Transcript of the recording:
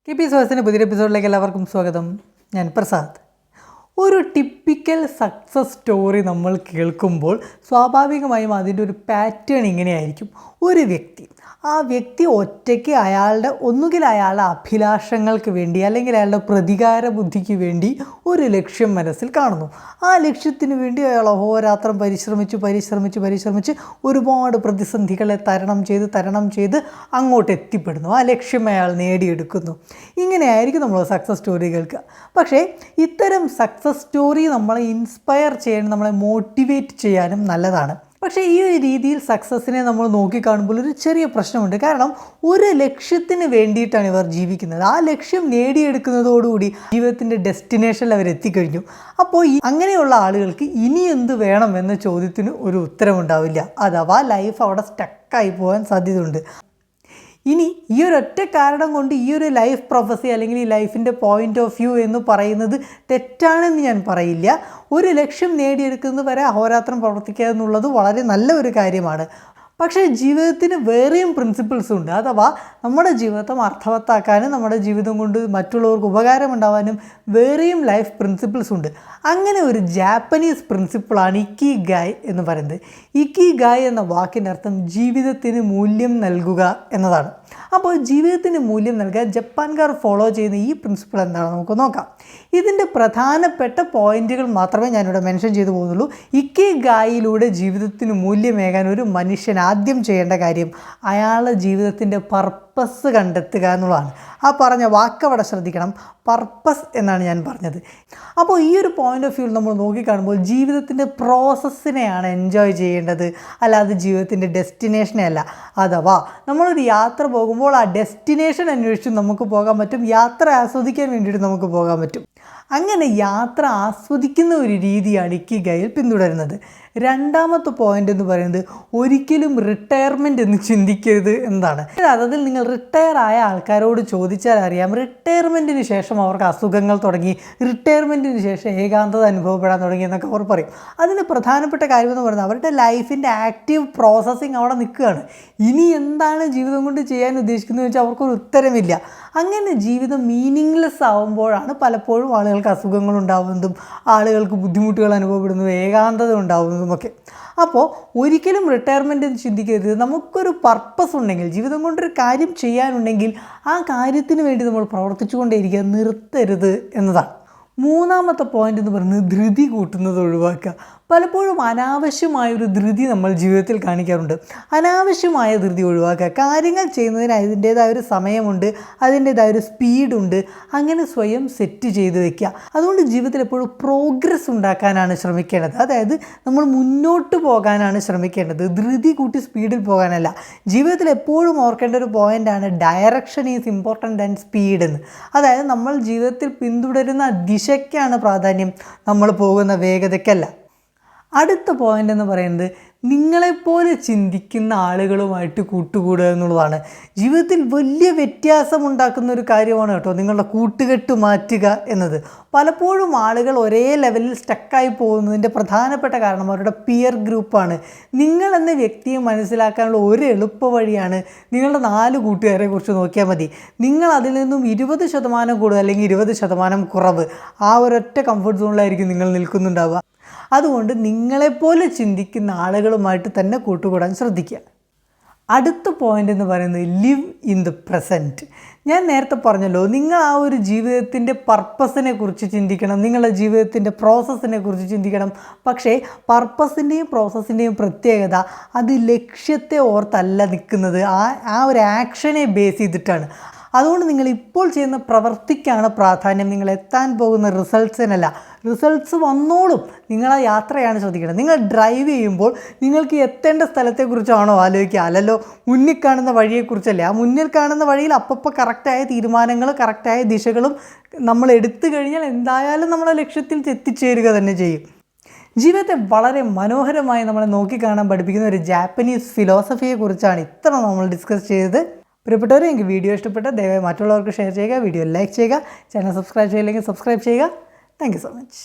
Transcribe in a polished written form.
KP സോഴ്സിൻ്റെ പുതിയ എപ്പിസോഡിലേക്ക് എല്ലാവർക്കും സ്വാഗതം. ഞാൻ പ്രസാദ്. ഒരു ടിപ്പിക്കൽ സക്സസ് സ്റ്റോറി നമ്മൾ കേൾക്കുമ്പോൾ സ്വാഭാവികമായും അതിൻ്റെ ഒരു പാറ്റേൺ ഇങ്ങനെയായിരിക്കും. ഒരു വ്യക്തി ആ വ്യക്തി ഒറ്റയ്ക്ക് ഒന്നുകിൽ അയാളുടെ അഭിലാഷങ്ങൾക്ക് വേണ്ടി അല്ലെങ്കിൽ അയാളുടെ പ്രതികാര ബുദ്ധിക്ക് വേണ്ടി ഒരു ലക്ഷ്യം മനസ്സിൽ കാണുന്നു. ആ ലക്ഷ്യത്തിന് വേണ്ടി അയാൾ അഹോരാത്രം പരിശ്രമിച്ച് ഒരുപാട് പ്രതിസന്ധികളെ തരണം ചെയ്ത് അങ്ങോട്ട് എത്തിപ്പെടുന്നു. ആ ലക്ഷ്യം അയാൾ നേടിയെടുക്കുന്നു. ഇങ്ങനെയായിരിക്കും നമ്മൾ സക്സസ് സ്റ്റോറി കേൾക്കുക. പക്ഷേ ഇത്തരം സക്സസ് സ്റ്റോറി നമ്മളെ ഇൻസ്പയർ ചെയ്യാനും നമ്മളെ മോട്ടിവേറ്റ് ചെയ്യാനും നല്ലതാണ്. പക്ഷേ ഈ ഒരു രീതിയിൽ സക്സസ്സിനെ നമ്മൾ നോക്കിക്കാണുമ്പോൾ ഒരു ചെറിയ പ്രശ്നമുണ്ട്. കാരണം ഒരു ലക്ഷ്യത്തിന് വേണ്ടിയിട്ടാണ് ഇവർ ജീവിക്കുന്നത്. ആ ലക്ഷ്യം നേടിയെടുക്കുന്നതോടുകൂടി ജീവിതത്തിൻ്റെ ഡെസ്റ്റിനേഷനിൽ അവർ എത്തിക്കഴിഞ്ഞു. അപ്പോൾ അങ്ങനെയുള്ള ആളുകൾക്ക് ഇനി എന്ത് വേണം എന്ന ചോദ്യത്തിന് ഒരു ഉത്തരമുണ്ടാവില്ല. അഥവാ ലൈഫ് അവിടെ സ്റ്റക്കായി പോകാൻ സാധ്യതയുണ്ട്. ഇനി ഈ ഒരൊറ്റ കാരണം കൊണ്ട് ഈ ഒരു ലൈഫ് പ്രൊഫസി അല്ലെങ്കിൽ ഈ ലൈഫിൻ്റെ പോയിൻ്റ് ഓഫ് വ്യൂ എന്ന് പറയുന്നത് തെറ്റാണെന്ന് ഞാൻ പറയില്ല. ഒരു ലക്ഷ്യം നേടിയെടുക്കുന്നത് വരെ അഹോരാത്രം പ്രവർത്തിക്കുക എന്നുള്ളത് വളരെ നല്ല ഒരു കാര്യമാണ്. പക്ഷേ ജീവിതത്തിന് വേറെയും പ്രിൻസിപ്പിൾസ് ഉണ്ട്. അഥവാ നമ്മുടെ ജീവിതം അർത്ഥവത്താക്കാനും നമ്മുടെ ജീവിതം കൊണ്ട് മറ്റുള്ളവർക്ക് ഉപകാരമുണ്ടാവാനും വേറെയും ലൈഫ് പ്രിൻസിപ്പിൾസ് ഉണ്ട്. അങ്ങനെ ഒരു ജാപ്പനീസ് പ്രിൻസിപ്പിളാണ് ഇക്കിഗായ് എന്ന് പറയുന്നത്. ഇക്കിഗായ് എന്ന വാക്കിൻ്റെ അർത്ഥം ജീവിതത്തിന് മൂല്യം നൽകുക എന്നതാണ്. അപ്പോൾ ജീവിതത്തിന് മൂല്യം നൽകാൻ ജപ്പാൻകാർ ഫോളോ ചെയ്യുന്ന ഈ പ്രിൻസിപ്പിൾ എന്താണെന്ന് നമുക്ക് നോക്കാം. ഇതിൻ്റെ പ്രധാനപ്പെട്ട പോയിന്റുകൾ മാത്രമേ ഞാനിവിടെ മെൻഷൻ ചെയ്തു പോകുന്നുള്ളൂ. ഇക്കിഗായിലൂടെ ജീവിതത്തിന് മൂല്യമേകാൻ ഒരു മനുഷ്യൻ ആദ്യം ചെയ്യേണ്ട കാര്യം അയാളുടെ ജീവിതത്തിൻ്റെ പർപ്പസ് കണ്ടെത്തുക എന്നുള്ളതാണ്. ആ പറഞ്ഞ വാക്കവിടെ ശ്രദ്ധിക്കണം. പർപ്പസ് എന്നാണ് ഞാൻ പറഞ്ഞത്. അപ്പോൾ ഈ ഒരു പോയിൻ്റ് ഓഫ് വ്യൂ നമ്മൾ നോക്കിക്കാണുമ്പോൾ ജീവിതത്തിൻ്റെ പ്രോസസ്സിനെയാണ് എൻജോയ് ചെയ്യേണ്ടത്, അല്ലാതെ ജീവിതത്തിൻ്റെ ഡെസ്റ്റിനേഷനെ അല്ല. അഥവാ നമ്മളൊരു യാത്ര പോകുമ്പോൾ ആ ഡെസ്റ്റിനേഷൻ അന്വേഷിച്ച് നമുക്ക് പോകാൻ പറ്റും, യാത്ര ആസ്വദിക്കാൻ വേണ്ടിയിട്ട് നമുക്ക് പോകാൻ പറ്റും. അങ്ങനെ യാത്ര ആസ്വദിക്കുന്ന ഒരു രീതിയാണ് ഇക്കിഗായിൽ പിന്തുടരുന്നത്. രണ്ടാമത്തെ പോയിൻ്റ് എന്ന് പറയുന്നത് ഒരിക്കലും റിട്ടയർമെൻറ്റ് എന്ന് ചിന്തിക്കരുത് എന്നതാണ്. അതിൽ നിങ്ങൾ റിട്ടയർ ആയ ആൾക്കാരോട് ചോദിച്ചാൽ അറിയാം, റിട്ടയർമെൻറ്റിന് ശേഷം അവർക്ക് അസുഖങ്ങൾ തുടങ്ങി, റിട്ടയർമെൻറ്റിന് ശേഷം ഏകാന്തത അനുഭവപ്പെടാൻ തുടങ്ങി എന്നൊക്കെ അവർ പറയും. അതിന് പ്രധാനപ്പെട്ട കാര്യമെന്ന് പറയുന്നത് അവരുടെ ലൈഫിൻ്റെ ആക്റ്റീവ് പ്രോസസ്സിങ് അവിടെ നിൽക്കുകയാണ്. ഇനി എന്താണ് ജീവിതം കൊണ്ട് ചെയ്യാൻ ഉദ്ദേശിക്കുന്നത് വെച്ചാൽ അവർക്കൊരു ഉത്തരമില്ല. അങ്ങനെ ജീവിതം മീനിങ്ലെസ് ആവുമ്പോഴാണ് പലപ്പോഴും ആളുകൾക്ക് അസുഖങ്ങൾ ഉണ്ടാവുന്നതും ആളുകൾക്ക് ബുദ്ധിമുട്ടുകൾ അനുഭവപ്പെടുന്നതും ഏകാന്തത ഉണ്ടാവുന്നതുമൊക്കെ. അപ്പോൾ ഒരിക്കലും റിട്ടയർമെൻറ്റ് ചിന്തിക്കരുത്. നമുക്കൊരു പർപ്പസ് ഉണ്ടെങ്കിൽ, ജീവിതം കൊണ്ടൊരു കാര്യം ചെയ്യാനുണ്ടെങ്കിൽ ആ കാര്യത്തിന് വേണ്ടി നമ്മൾ പ്രവർത്തിച്ചു കൊണ്ടേയിരിക്കുക, നിർത്തരുത് എന്നതാണ്. മൂന്നാമത്തെ പോയിൻ്റ് എന്ന് പറയുന്നത് ധൃതി കൂട്ടുന്നത് ഒഴിവാക്കുക. പലപ്പോഴും അനാവശ്യമായൊരു ധൃതി നമ്മൾ ജീവിതത്തിൽ കാണിക്കാറുണ്ട്. അനാവശ്യമായ ധൃതി ഒഴിവാക്കുക. കാര്യങ്ങൾ ചെയ്യുന്നതിന് അതിൻ്റേതായ ഒരു സമയമുണ്ട്, അതിൻ്റേതായ ഒരു സ്പീഡുണ്ട്. അങ്ങനെ സ്വയം സെറ്റ് ചെയ്ത് വയ്ക്കുക. അതുകൊണ്ട് ജീവിതത്തിൽ എപ്പോഴും പ്രോഗ്രസ് ഉണ്ടാക്കാനാണ് ശ്രമിക്കേണ്ടത്. അതായത് നമ്മൾ മുന്നോട്ട് പോകാനാണ് ശ്രമിക്കേണ്ടത്, ധൃതി കൂട്ടി സ്പീഡിൽ പോകാനല്ല. ജീവിതത്തിൽ എപ്പോഴും ഓർക്കേണ്ട ഒരു പോയിൻ്റാണ് direction is important than speed എന്ന്. അതായത് നമ്മൾ ജീവിതത്തിൽ പിന്തുടരുന്ന ദിശയ്ക്കാണ് പ്രാധാന്യം, നമ്മൾ പോകുന്ന വേഗതയ്ക്കല്ല. അടുത്ത പോയിൻ്റ് എന്ന് പറയുന്നത് നിങ്ങളെപ്പോലെ ചിന്തിക്കുന്ന ആളുകളുമായിട്ട് കൂട്ടുകൂടുക എന്നുള്ളതാണ്. ജീവിതത്തിൽ വലിയ വ്യത്യാസമുണ്ടാക്കുന്ന ഒരു കാര്യമാണ് കേട്ടോ നിങ്ങളുടെ കൂട്ടുകെട്ട് മാറ്റുക എന്നത്. പലപ്പോഴും ആളുകൾ ഒരേ ലെവലിൽ സ്റ്റക്കായി പോകുന്നതിൻ്റെ പ്രധാനപ്പെട്ട കാരണം അവരുടെ പിയർ ഗ്രൂപ്പാണ്. നിങ്ങളെന്ന വ്യക്തിയെ മനസ്സിലാക്കാനുള്ള ഒരു എളുപ്പ വഴിയാണ് നിങ്ങളുടെ 4 കൂട്ടുകാരെ കുറിച്ച് നോക്കിയാൽ മതി. നിങ്ങൾ അതിൽ നിന്നും 20% കൂടുതൽ അല്ലെങ്കിൽ 20% കുറവ്, ആ ഒരൊറ്റ കംഫർട്ട് സോണിലായിരിക്കും നിങ്ങൾ നിൽക്കുന്നുണ്ടാവുക. അതുകൊണ്ട് നിങ്ങളെപ്പോലെ ചിന്തിക്കുന്ന ആളുകളുമായിട്ട് തന്നെ കൂട്ടുകൂടാൻ ശ്രദ്ധിക്കുക. അടുത്ത പോയിൻ്റ് എന്ന് പറയുന്നത് ലിവ് ഇൻ ദ പ്രസൻറ്റ്. ഞാൻ നേരത്തെ പറഞ്ഞല്ലോ, നിങ്ങൾ ആ ഒരു ജീവിതത്തിൻ്റെ പർപ്പസിനെ കുറിച്ച് ചിന്തിക്കണം, നിങ്ങളുടെ ജീവിതത്തിൻ്റെ പ്രോസസ്സിനെ കുറിച്ച് ചിന്തിക്കണം. പക്ഷേ പർപ്പസിൻ്റെയും പ്രോസസ്സിൻ്റെയും പ്രത്യേകത അത് ലക്ഷ്യത്തെ ഓർത്തല്ല നിൽക്കുന്നത്, ആ ഒരു ആക്ഷനെ ബേസ് ചെയ്തിട്ടാണ്. അതുകൊണ്ട് നിങ്ങൾ ഇപ്പോൾ ചെയ്യുന്ന പ്രവൃത്തിക്കാണ് പ്രാധാന്യം, നിങ്ങൾ എത്താൻ പോകുന്ന റിസൾട്ട്സിനല്ല. റിസൾട്ട്സ് വന്നോളും, നിങ്ങളാ യാത്രയാണ് ശ്രദ്ധിക്കണം. നിങ്ങൾ ഡ്രൈവ് ചെയ്യുമ്പോൾ നിങ്ങൾക്ക് എത്തേണ്ട സ്ഥലത്തെക്കുറിച്ചാണോ ആലോചിക്കുക? അല്ലല്ലോ, മുന്നിൽ കാണുന്ന വഴിയെക്കുറിച്ചല്ലേ. ആ മുന്നിൽ കാണുന്ന വഴിയിൽ അപ്പോൾ കറക്റ്റായ തീരുമാനങ്ങൾ, കറക്റ്റായ ദിശകളും നമ്മൾ എടുത്തു കഴിഞ്ഞാൽ എന്തായാലും നമ്മളെ ലക്ഷ്യത്തിൽ എത്തിച്ചേരുക തന്നെ ചെയ്യും. ജീവിതത്തെ വളരെ മനോഹരമായി നമ്മളെ നോക്കിക്കാണാൻ പഠിപ്പിക്കുന്ന ഒരു ജാപ്പനീസ് ഫിലോസഫിയെക്കുറിച്ചാണ് ഇത്ര നമ്മൾ ഡിസ്കസ് ചെയ്തത്. പ്രിയപ്പെട്ടവരെ, എനിക്ക് വീഡിയോ ഇഷ്ടപ്പെട്ടാൽ ദയവായി മറ്റുള്ളവർക്ക് ഷെയർ ചെയ്യുക, വീഡിയോ ലൈക്ക് ചെയ്യുക, ചാനൽ സബ്സ്ക്രൈബ് ചെയ്യില്ലെങ്കിൽ സബ്സ്ക്രൈബ് ചെയ്യുക. Thank you so much.